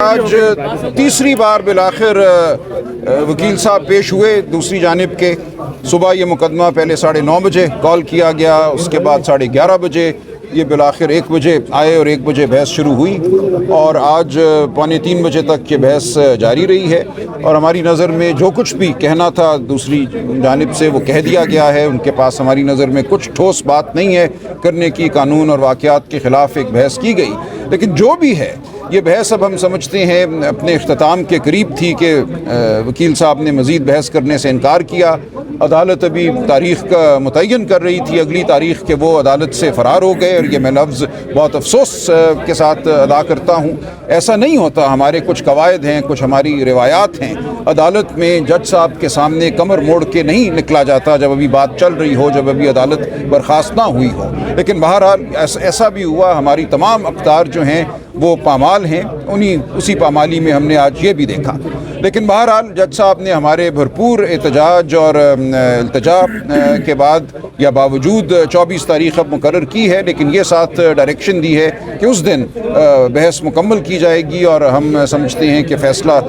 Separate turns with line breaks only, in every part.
آج تیسری بار بالآخر وکیل صاحب پیش ہوئے دوسری جانب کے. صبح یہ مقدمہ پہلے 9:30 بجے کال کیا گیا, اس کے بعد 11:30 بجے یہ بالآخر 1 بجے آئے اور 1 بجے بحث شروع ہوئی, اور آج 2:45 بجے تک یہ بحث جاری رہی ہے. اور ہماری نظر میں جو کچھ بھی کہنا تھا دوسری جانب سے وہ کہہ دیا گیا ہے. ان کے پاس ہماری نظر میں کچھ ٹھوس بات نہیں ہے کرنے کی. قانون اور واقعات کے خلاف ایک بحث کی گئی, لیکن جو بھی ہے یہ بحث اب ہم سمجھتے ہیں اپنے اختتام کے قریب تھی کہ وکیل صاحب نے مزید بحث کرنے سے انکار کیا. عدالت ابھی تاریخ کا متعین کر رہی تھی, اگلی تاریخ کے وہ عدالت سے فرار ہو گئے, اور یہ میں لفظ بہت افسوس کے ساتھ ادا کرتا ہوں. ایسا نہیں ہوتا, ہمارے کچھ قواعد ہیں, کچھ ہماری روایات ہیں. عدالت میں جج صاحب کے سامنے کمر موڑ کے نہیں نکلا جاتا جب ابھی بات چل رہی ہو, جب ابھی عدالت برخاست نہ ہوئی ہو. لیکن بہرحال ایسا بھی ہوا, ہماری تمام اقدار جو ہیں وہ پامال ہیں, اسی پامالی میں ہم نے آج یہ بھی دیکھا. لیکن بہرحال جج صاحب نے ہمارے بھرپور احتجاج اور التجا کے بعد یا باوجود 24 تاریخ اب مقرر کی ہے, لیکن یہ ساتھ ڈائریکشن دی ہے کہ اس دن بحث مکمل کی جائے گی, اور ہم سمجھتے ہیں کہ فیصلہ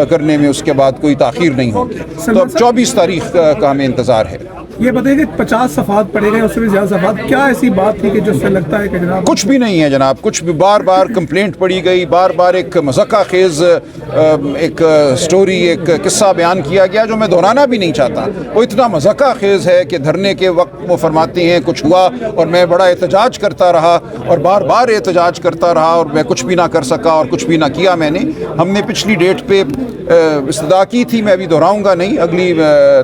کرنے میں اس کے بعد کوئی تاخیر نہیں ہوگی. تو اب 24 تاریخ کا ہمیں انتظار ہے.
یہ بتائیے کہ 50 صفحات پڑے گئے, اس سے بھی زیادہ صفحات, کیا ایسی بات تھی کہ جو سے لگتا ہے کہ جناب
کچھ بھی نہیں ہے جناب, کچھ بھی. بار بار کمپلینٹ پڑھی گئی, بار بار ایک مذاقہ خیز ایک سٹوری, ایک قصہ بیان کیا گیا جو میں دہرانا بھی نہیں چاہتا. وہ اتنا مذاقہ خیز ہے کہ دھرنے کے وقت وہ فرماتے ہیں کچھ ہوا اور میں بڑا احتجاج کرتا رہا اور بار بار احتجاج کرتا رہا اور میں کچھ بھی نہ کر سکا اور کچھ بھی نہ کیا میں نے. ہم نے پچھلی ڈیٹ پہ استدعا کی تھی, میں ابھی دہراؤں گا نہیں, اگلی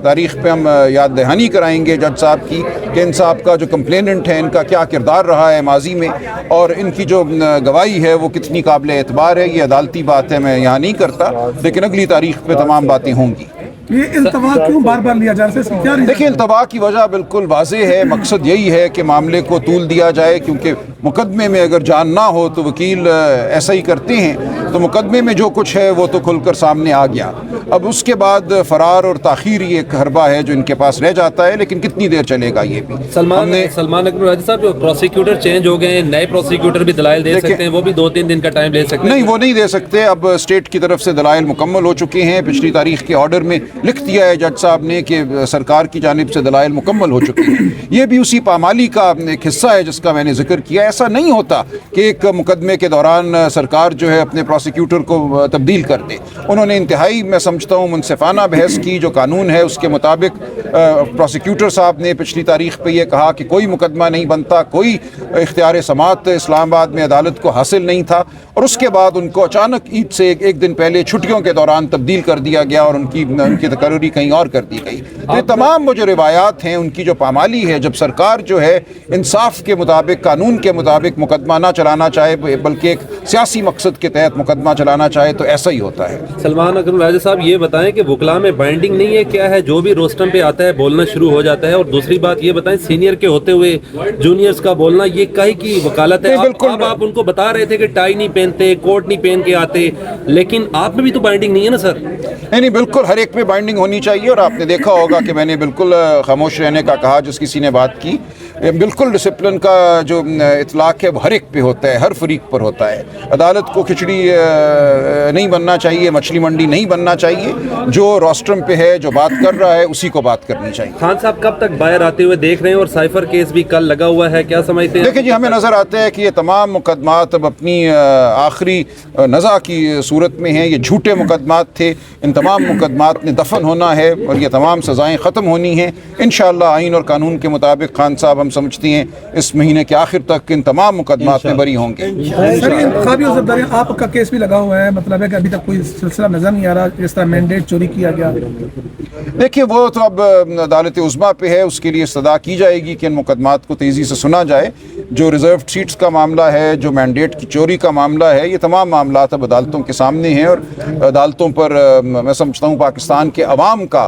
تاریخ پہ ہم یاد دہانی کرائیں گے جج صاحب کی کہ ان صاحب کا جو کمپلیننٹ ہے ان کا کیا کردار رہا ہے ماضی میں, اور ان کی جو گواہی ہے وہ کتنی قابل اعتبار ہے. یہ عدالتی بات ہے, میں یہاں نہیں کرتا, لیکن اگلی تاریخ پہ تمام باتیں ہوں گی.
یہ التوا کیوں بار بار لیا جا رہا ہے؟ کیا
دیکھیں, التوا کی وجہ بالکل واضح ہے. مقصد یہی ہے کہ معاملے کو طول دیا جائے, کیونکہ مقدمے میں اگر جان نہ ہو تو وکیل ایسا ہی کرتے ہیں. تو مقدمے میں جو کچھ ہے وہ تو کھل کر سامنے آ گیا. اب اس کے بعد فرار اور تاخیر یہ ایک حربہ ہے جو ان کے پاس رہ جاتا ہے, لیکن کتنی دیر چلے گا یہ بھی.
سلمان اکبر راجی صاحب, پروسیکیوٹر چینج ہو گئے ہیں, نئے پروسیکیوٹر بھی دلائل دے سکتے ہیں, وہ بھی 2-3 دن کا ٹائم لے سکتے ہیں؟
نہیں, وہ نہیں دے سکتے. اب اسٹیٹ کی طرف سے دلائل مکمل ہو چکے ہیں. پچھلی تاریخ کے آرڈر میں لکھ دیا ہے جج صاحب نے کہ سرکار کی جانب سے دلائل مکمل ہو چکی ہیں. یہ بھی اسی پامالی کا ایک حصہ ہے جس کا میں نے ذکر کیا. ایسا نہیں ہوتا کہ ایک مقدمے کے دوران سرکار جو ہے اپنے پروسیکیوٹر کو تبدیل کر دے. انہوں نے انتہائی, میں سمجھتا ہوں, منصفانہ بحث کی. جو قانون ہے اس کے مطابق پروسیکیوٹر صاحب نے پچھلی تاریخ پہ یہ کہا کہ کوئی مقدمہ نہیں بنتا, کوئی اختیار سماعت اسلام آباد میں عدالت کو حاصل نہیں تھا, اور اس کے بعد ان کو اچانک عید سے ایک دن پہلے چھٹیوں کے دوران تبدیل کر دیا گیا اور ان کی تقرری کہیں اور کر دی گئی. یہ تمام وہ جو روایات ہیں ان کی جو پامالی ہے, جب سرکار جو ہے انصاف کے مطابق, قانون کے مطابق مقدمہ نہ چلانا چاہے بلکہ ایک سیاسی مقصد کے تحت مقدمہ چلانا چاہے تو ایسا ہی ہوتا ہے.
سلمان اکرم راجہ صاحب, یہ بتائیں کہ وکلاء میں بائنڈنگ نہیں ہے, کیا ہے, جو بھی روسٹم پہ آتا ہے بولنا شروع ہو جاتا ہے؟ اور دوسری بات یہ بتائیں, سینئر کے ہوتے ہوئے جونیئرز کا بولنا یہ کہیں کی وکالت ہے؟ اب آپ ان کو بتا رہے تھے کہ ٹائی نہیں پہنتے, کوٹ نہیں پہن کے آتے, لیکن آپ میں بھی تو بائنڈنگ نہیں ہے نا سر؟
نہیں, بالکل ہر ایک پہ بائنڈنگ ہونی چاہیے. اور آپ نے دیکھا ہوگا کہ میں نے بالکل خاموش رہنے کا کہا جس کسی نے بات کی. بالکل ڈسپلن کا جو اطلاق ہے وہ ہر ایک پہ ہوتا ہے, ہر فریق پر ہوتا ہے. عدالت کو کھچڑی نہیں بننا چاہیے, مچھلی منڈی نہیں بننا چاہیے. جو روسٹرم پہ ہے, جو بات کر رہا ہے, اسی کو بات کرنی چاہیے.
خان صاحب کب تک باہر آتے ہوئے دیکھ رہے ہیں, اور سائفر کیس بھی کل لگا ہوا ہے, کیا سمجھتے ہیں؟
دیکھیں جی, ہمیں نظر آتا ہے کہ یہ تمام مقدمات اب اپنی آخری نزا کی صورت میں ہیں. یہ جھوٹے مقدمات تھے, ان تمام مقدمات نے دفن ہونا ہے اور یہ تمام سزائیں ختم ہونی ہیں انشاءاللہ. آئین اور قانون کے مطابق خان صاحب ہم سمجھتے ہیں اس مہینے کے آخر تک ان تمام مقدمات میں بری ہوں گے.
آپ کا کیس بھی لگا ہوا ہے, مطلب ہے کہ ابھی تک کوئی سلسلہ نظر نہیں آ رہا جس طرح مینڈیٹ چوری کیا گیا.
دیکھیے, وہ تو اب عدالت عظمیٰ پہ ہے, اس کے لیے استدعا کی جائے گی کہ ان مقدمات کو تیزی سے سنا جائے. جو ریزروڈ سیٹس کا معاملہ ہے, جو مینڈیٹ کی چوری کا معاملہ ہے, یہ تمام معاملات اب عدالتوں کے سامنے ہیں, اور عدالتوں پر میں سمجھتا ہوں پاکستان کے عوام کا